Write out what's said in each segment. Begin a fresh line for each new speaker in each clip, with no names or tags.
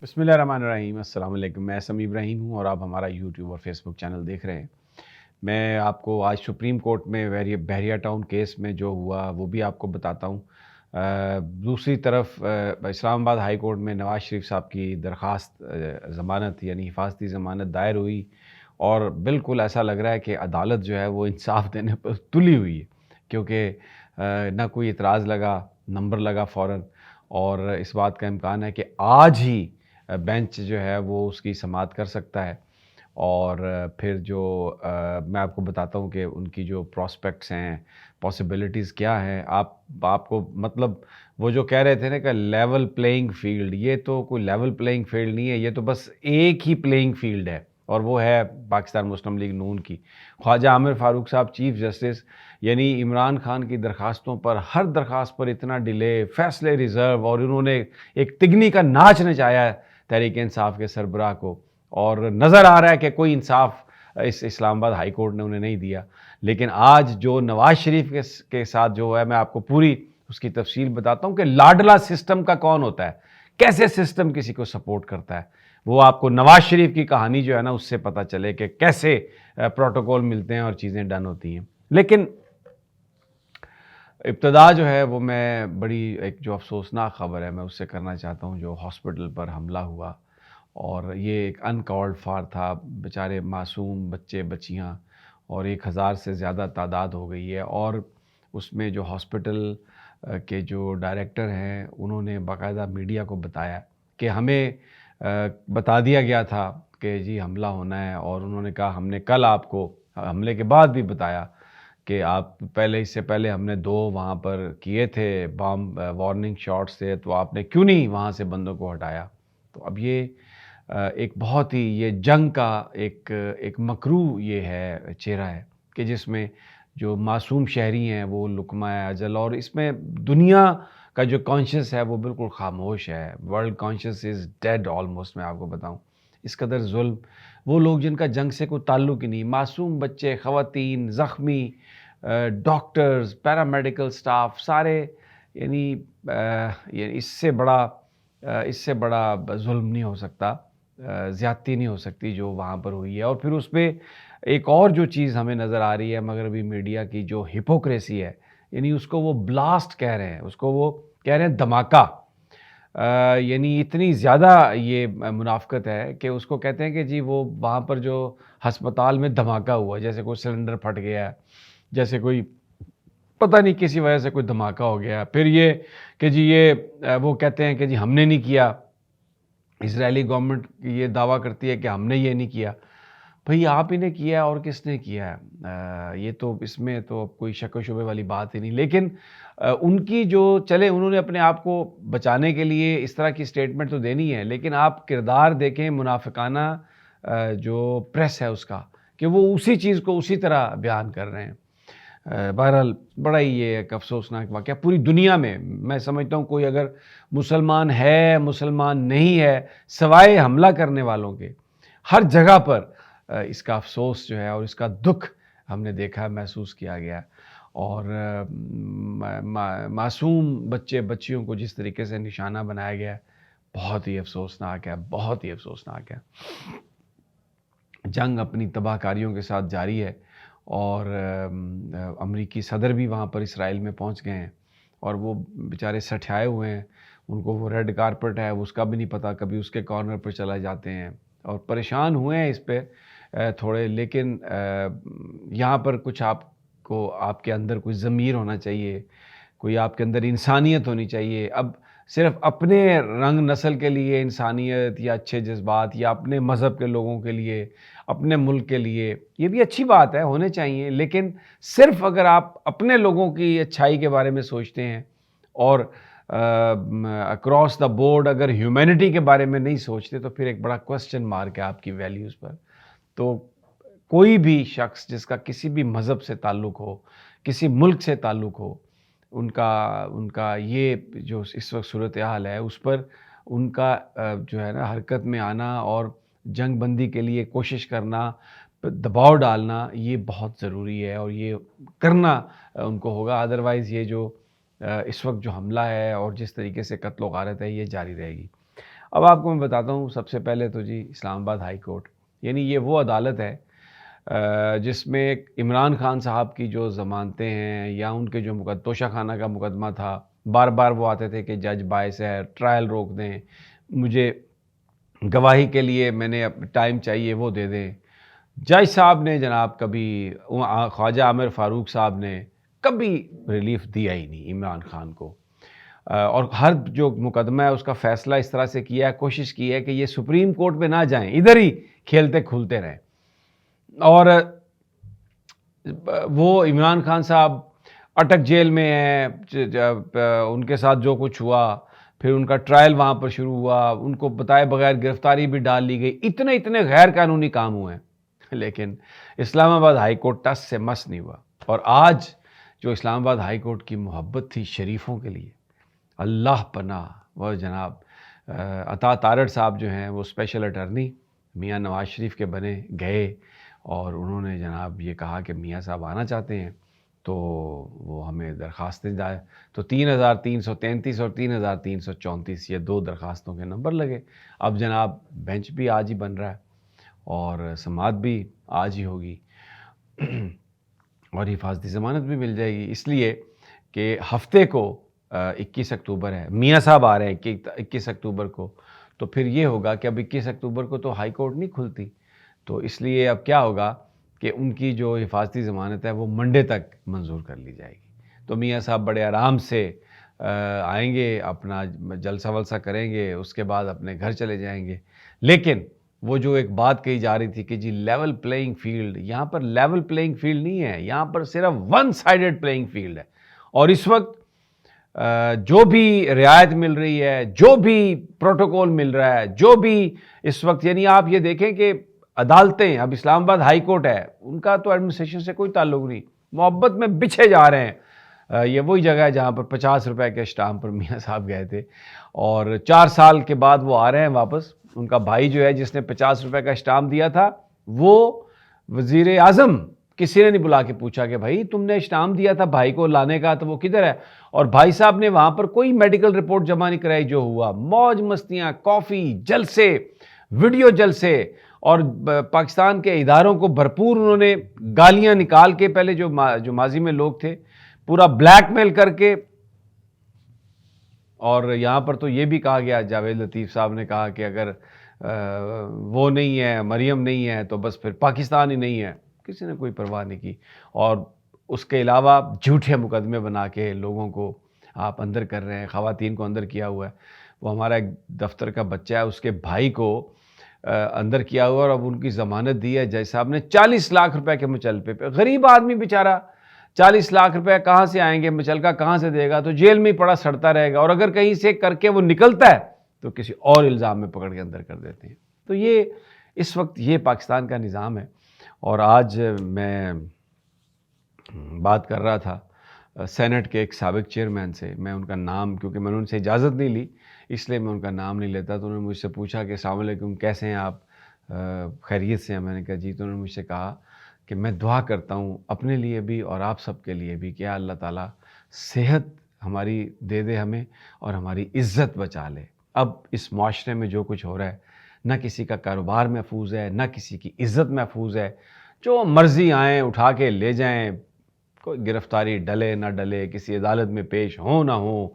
بسم اللہ الرحمن الرحیم، السلام علیکم۔ میں سمیع ابراہیم ہوں اور آپ ہمارا یوٹیوب اور فیس بک چینل دیکھ رہے ہیں۔ میں آپ کو آج سپریم کورٹ میں بحریہ ٹاؤن کیس میں جو ہوا وہ بھی آپ کو بتاتا ہوں۔ دوسری طرف اسلام آباد ہائی کورٹ میں نواز شریف صاحب کی درخواست ضمانت یعنی حفاظتی ضمانت دائر ہوئی اور بالکل ایسا لگ رہا ہے کہ عدالت جو ہے وہ انصاف دینے پر تلی ہوئی ہے، کیونکہ نہ کوئی اعتراض لگا، نمبر لگا فوراً، اور اس بات کا امکان ہے کہ آج ہی بینچ جو ہے وہ اس کی سماعت کر سکتا ہے۔ اور پھر جو میں آپ کو بتاتا ہوں کہ ان کی جو پراسپیکٹس ہیں، پاسبلٹیز کیا ہیں۔ آپ کو مطلب وہ جو کہہ رہے تھے نا کہ لیول پلینگ فیلڈ، یہ تو کوئی لیول پلینگ فیلڈ نہیں ہے، یہ تو بس ایک ہی پلینگ فیلڈ ہے، اور وہ ہے پاکستان مسلم لیگ نون کی۔ خواجہ عامر فاروق صاحب چیف جسٹس، یعنی عمران خان کی درخواستوں پر، ہر درخواست پر اتنا ڈیلے، فیصلے ریزرو، اور انہوں نے ایک تگنی کا ناچ نچایا ہے تحریک انصاف کے سربراہ کو، اور نظر آ رہا ہے کہ کوئی انصاف اس اسلام آباد ہائی کورٹ نے انہیں نہیں دیا۔ لیکن آج جو نواز شریف کے ساتھ جو ہے، میں آپ کو پوری اس کی تفصیل بتاتا ہوں کہ لاڈلا سسٹم کا کون ہوتا ہے، کیسے سسٹم کسی کو سپورٹ کرتا ہے۔ وہ آپ کو نواز شریف کی کہانی جو ہے نا اس سے پتہ چلے کہ کیسے پروٹوکول ملتے ہیں اور چیزیں ڈن ہوتی ہیں۔ لیکن ابتدا جو ہے وہ میں بڑی ایک جو افسوسناک خبر ہے میں اس سے کرنا چاہتا ہوں، جو ہاسپٹل پر حملہ ہوا، اور یہ ایک انکالڈ فار تھا، بیچارے معصوم بچے بچیاں، اور 1000 سے زیادہ تعداد ہو گئی ہے۔ اور اس میں جو ہاسپٹل کے جو ڈائریکٹر ہیں انہوں نے باقاعدہ میڈیا کو بتایا کہ ہمیں بتا دیا گیا تھا کہ جی حملہ ہونا ہے، اور انہوں نے کہا ہم نے کل آپ کو حملے کے بعد بھی بتایا کہ آپ پہلے، اس سے پہلے ہم نے 2 وہاں پر کیے تھے بام وارننگ شاٹس تھے، تو آپ نے کیوں نہیں وہاں سے بندوں کو ہٹایا۔ تو اب یہ ایک بہت ہی یہ جنگ کا ایک مکروہ یہ ہے چہرہ ہے کہ جس میں جو معصوم شہری ہیں وہ لقمہ اجل، اور اس میں دنیا کا جو کانشیس ہے وہ بالکل خاموش ہے۔ ورلڈ کانشیس از ڈیڈ آلموسٹ، میں آپ کو بتاؤں اس قدر ظلم۔ وہ لوگ جن کا جنگ سے کوئی تعلق ہی نہیں، معصوم بچے، خواتین، زخمی، ڈاکٹرز، پیرامیڈیکل سٹاف، سارے، یعنی اس سے بڑا ظلم نہیں ہو سکتا، زیادتی نہیں ہو سکتی جو وہاں پر ہوئی ہے۔ اور پھر اس پہ ایک اور جو چیز ہمیں نظر آ رہی ہے مغربی میڈیا کی، جو ہپوکریسی ہے، یعنی اس کو وہ بلاسٹ کہہ رہے ہیں، اس کو وہ کہہ رہے ہیں دھماکہ۔ یعنی اتنی زیادہ یہ منافقت ہے کہ اس کو کہتے ہیں کہ جی وہ وہاں پر جو ہسپتال میں دھماکہ ہوا، جیسے کوئی سلنڈر پھٹ گیا ہے، جیسے کوئی پتہ نہیں کسی وجہ سے کوئی دھماکہ ہو گیا۔ پھر یہ کہ جی یہ وہ کہتے ہیں کہ جی ہم نے نہیں کیا، اسرائیلی گورنمنٹ یہ دعویٰ کرتی ہے کہ ہم نے یہ نہیں کیا۔ بھئی آپ ہی نے کیا ہے، اور کس نے کیا ہے؟ یہ تو اس میں تو کوئی شک و شبے والی بات ہی نہیں۔ لیکن ان کی جو چلے، انہوں نے اپنے آپ کو بچانے کے لیے اس طرح کی سٹیٹمنٹ تو دینی ہے، لیکن آپ کردار دیکھیں منافقانہ جو پریس ہے اس کا، کہ وہ اسی چیز کو اسی طرح بیان کر رہے ہیں۔ بہرحال بڑا ہی یہ ایک افسوسناک واقعہ پوری دنیا میں سمجھتا ہوں، کوئی اگر مسلمان ہے، مسلمان نہیں ہے، سوائے حملہ کرنے والوں کے، ہر جگہ پر اس کا افسوس جو ہے اور اس کا دکھ ہم نے دیکھا، محسوس کیا گیا۔ اور معصوم بچے بچیوں کو جس طریقے سے نشانہ بنایا گیا ہے، بہت ہی افسوسناک ہے، بہت ہی افسوسناک ہے۔ جنگ اپنی تباہ کاریوں کے ساتھ جاری ہے، اور امریکی صدر بھی وہاں پر اسرائیل میں پہنچ گئے ہیں، اور وہ بیچارے سٹھائے ہوئے ہیں، ان کو وہ ریڈ کارپٹ ہے اس کا بھی نہیں پتہ، کبھی اس کے کارنر پر چلے جاتے ہیں، اور پریشان ہوئے ہیں اس پہ تھوڑے۔ لیکن یہاں پر کچھ آپ کے اندر کوئی ضمیر ہونا چاہیے، کوئی آپ کے اندر انسانیت ہونی چاہیے۔ اب صرف اپنے رنگ نسل کے لیے انسانیت یا اچھے جذبات، یا اپنے مذہب کے لوگوں کے لیے، اپنے ملک کے لیے، یہ بھی اچھی بات ہے، ہونے چاہیے، لیکن صرف اگر آپ اپنے لوگوں کی اچھائی کے بارے میں سوچتے ہیں اور اکراس دا بورڈ اگر ہیومینٹی کے بارے میں نہیں سوچتے، تو پھر ایک بڑا کوسچن مارک ہے آپ کی ویلیوز پر۔ تو کوئی بھی شخص جس کا کسی بھی مذہب سے تعلق ہو، کسی ملک سے تعلق ہو، ان کا یہ جو اس وقت صورتحال ہے اس پر ان کا جو ہے نا حرکت میں آنا اور جنگ بندی کے لیے کوشش کرنا، دباؤ ڈالنا، یہ بہت ضروری ہے، اور یہ کرنا ان کو ہوگا۔ ادروائز یہ جو اس وقت جو حملہ ہے اور جس طریقے سے قتل و غارت ہے، یہ جاری رہے گی۔ اب آپ کو میں بتاتا ہوں سب سے پہلے تو جی اسلام آباد ہائی کورٹ، یعنی یہ وہ عدالت ہے جس میں عمران خان صاحب کی جو ضمانتیں ہیں یا ان کے جو توشہ خانہ کا مقدمہ تھا، بار بار وہ آتے تھے کہ جج باعث ہے، ٹرائل روک دیں، مجھے گواہی کے لیے میں نے ٹائم چاہیے وہ دے دیں۔ جج صاحب نے جناب کبھی، خواجہ عامر فاروق صاحب نے کبھی ریلیف دیا ہی نہیں عمران خان کو، اور ہر جو مقدمہ ہے اس کا فیصلہ اس طرح سے کیا ہے، کوشش کی ہے کہ یہ سپریم کورٹ پہ نہ جائیں، ادھر ہی کھیلتے کھولتے رہیں۔ اور وہ عمران خان صاحب اٹک جیل میں ہیں، ان کے ساتھ جو کچھ ہوا، پھر ان کا ٹرائل وہاں پر شروع ہوا، ان کو بتائے بغیر گرفتاری بھی ڈال لی گئی، اتنے غیر قانونی کام ہوئے ہیں، لیکن اسلام آباد ہائی کورٹ ٹس سے مس نہیں ہوا۔ اور آج جو اسلام آباد ہائی کورٹ کی محبت تھی شریفوں کے لیے، اللہ پناہ، وہ جناب عطا تارڑ صاحب جو ہیں وہ اسپیشل اٹرنی میاں نواز شریف کے بنے گئے، اور انہوں نے جناب یہ کہا کہ میاں صاحب آنا چاہتے ہیں تو وہ ہمیں درخواستیں جائے، تو 3333 اور 3334 یہ دو درخواستوں کے نمبر لگے۔ اب جناب بینچ بھی آج ہی بن رہا ہے اور سماعت بھی آج ہی ہوگی اور حفاظتی ضمانت بھی مل جائے گی، اس لیے کہ ہفتے کو 21 اکتوبر ہے، میاں صاحب آ رہے ہیں 21 اکتوبر کو، تو پھر یہ ہوگا کہ اب 21 اکتوبر کو تو ہائی کورٹ نہیں کھلتی، تو اس لیے اب کیا ہوگا کہ ان کی جو حفاظتی ضمانت ہے وہ منڈے تک منظور کر لی جائے گی۔ تو میاں صاحب بڑے آرام سے آئیں گے، اپنا جلسہ ولسہ کریں گے، اس کے بعد اپنے گھر چلے جائیں گے۔ لیکن وہ جو ایک بات کہی جا رہی تھی کہ جی لیول پلینگ فیلڈ، یہاں پر لیول پلینگ فیلڈ نہیں ہے، یہاں پر صرف ون سائیڈڈ پلینگ فیلڈ ہے، اور اس وقت جو بھی رعایت مل رہی ہے، جو بھی پروٹوکول مل رہا ہے، جو بھی اس وقت، یعنی آپ یہ دیکھیں کہ عدالتیں، اب اسلام آباد ہائی کورٹ ہے، ان کا تو ایڈمنسٹریشن سے کوئی تعلق نہیں، محبت میں بچھے جا رہے ہیں۔ یہ وہی جگہ ہے جہاں پر 50 روپے کے اسٹامپ پر میاں صاحب گئے تھے، اور 4 سال کے بعد وہ آ رہے ہیں واپس۔ ان کا بھائی جو ہے جس نے 50 روپے کا اسٹامپ دیا تھا، وہ وزیر اعظم، کسی نے نہیں بلا کے پوچھا کہ بھائی تم نے اسٹامپ دیا تھا بھائی کو لانے کا تو وہ کدھر ہے، اور بھائی صاحب نے وہاں پر کوئی میڈیکل رپورٹ جمع نہیں کرائی۔ جو ہوا موج مستیاں، کافی، جلسے، ویڈیو جلسے، اور پاکستان کے اداروں کو بھرپور انہوں نے گالیاں نکال کے، پہلے جو ماضی میں لوگ تھے پورا بلیک میل کر کے، اور یہاں پر تو یہ بھی کہا گیا، جاوید لطیف صاحب نے کہا کہ اگر وہ نہیں ہے، مریم نہیں ہے، تو بس پھر پاکستان ہی نہیں ہے۔ کسی نے کوئی پرواہ نہیں کی، اور اس کے علاوہ جھوٹے مقدمے بنا کے لوگوں کو آپ اندر کر رہے ہیں، خواتین کو اندر کیا ہوا ہے۔ وہ ہمارا ایک دفتر کا بچہ ہے، اس کے بھائی کو اندر کیا ہوا، اور اب ان کی ضمانت دی ہے جج صاحب نے 40 لاکھ روپے کے مچلپے پہ۔ غریب آدمی بیچارہ 40 لاکھ روپے کہاں سے آئیں گے، مچلکا کہاں سے دے گا، تو جیل میں ہی پڑا سڑتا رہے گا، اور اگر کہیں سے کر کے وہ نکلتا ہے تو کسی اور الزام میں پکڑ کے اندر کر دیتے ہیں۔ تو یہ اس وقت یہ پاکستان کا نظام ہے۔ اور آج میں بات کر رہا تھا سینٹ کے ایک سابق چیئرمین سے، میں ان کا نام، کیونکہ میں نے ان سے اجازت نہیں لی اس لیے میں ان کا نام نہیں لیتا، تو انہوں نے مجھ سے پوچھا کہ السلام علیکم، کیسے ہیں آپ، خیریت سے ہیں؟ میں نے کہا جی۔ تو انہوں نے مجھ سے کہا کہ میں دعا کرتا ہوں اپنے لیے بھی اور آپ سب کے لیے بھی کہ اللہ تعالیٰ صحت ہماری دے دے ہمیں، اور ہماری عزت بچا لے۔ اب اس معاشرے میں جو کچھ ہو رہا ہے، نہ کسی کا کاروبار محفوظ ہے، نہ کسی کی عزت محفوظ ہے، جو مرضی آئیں اٹھا کے لے جائیں، کوئی گرفتاری ڈلے نہ ڈلے، کسی عدالت میں پیش ہوں نہ ہوں،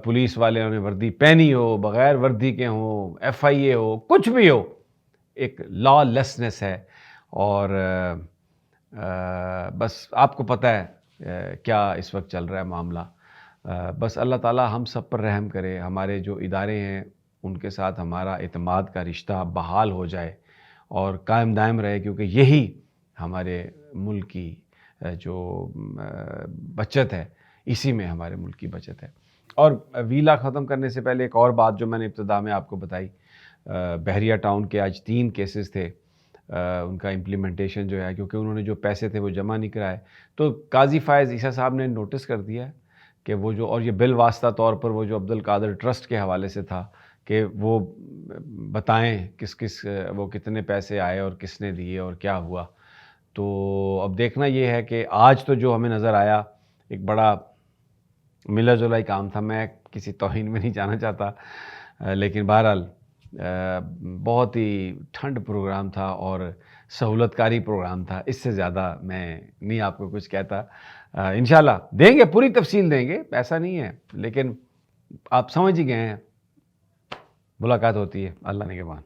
پولیس والے نے وردی پہنی ہو، بغیر وردی کے ہوں، ایف آئی اے ہو، کچھ بھی ہو، ایک لا لیسنس ہے۔ اور بس آپ کو پتہ ہے کیا اس وقت چل رہا ہے معاملہ۔ بس اللہ تعالیٰ ہم سب پر رحم کرے، ہمارے جو ادارے ہیں ان کے ساتھ ہمارا اعتماد کا رشتہ بحال ہو جائے اور قائم دائم رہے، کیونکہ یہی ہمارے ملک کی جو بچت ہے، اسی میں ہمارے ملک کی بچت ہے۔ اور ویلا ختم کرنے سے پہلے ایک اور بات جو میں نے ابتدا میں آپ کو بتائی، بحریہ ٹاؤن کے آج 3 کیسز تھے، ان کا امپلیمنٹیشن جو ہے، کیونکہ انہوں نے جو پیسے تھے وہ جمع نہیں کرائے، تو قاضی فائز عیسیٰ صاحب نے نوٹس کر دیا ہے کہ وہ جو، اور یہ بالواسطہ طور پر وہ جو عبدالقادر ٹرسٹ کے حوالے سے تھا کہ وہ بتائیں کس وہ کتنے پیسے آئے اور کس نے دیے اور کیا ہوا۔ تو اب دیکھنا یہ ہے کہ آج تو جو ہمیں نظر آیا ایک بڑا ملا جلا ہی کام تھا، میں کسی توہین میں نہیں جانا چاہتا، لیکن بہرحال بہت ہی ٹھنڈ پروگرام تھا اور سہولت کاری پروگرام تھا. اس سے زیادہ میں نہیں آپ کو کچھ کہتا. انشاءاللہ دیں گے، پوری تفصیل دیں گے، ایسا نہیں ہے، لیکن آپ سمجھ ہی گئے ہیں. ملاقات ہوتی ہے. اللہ نگہبان.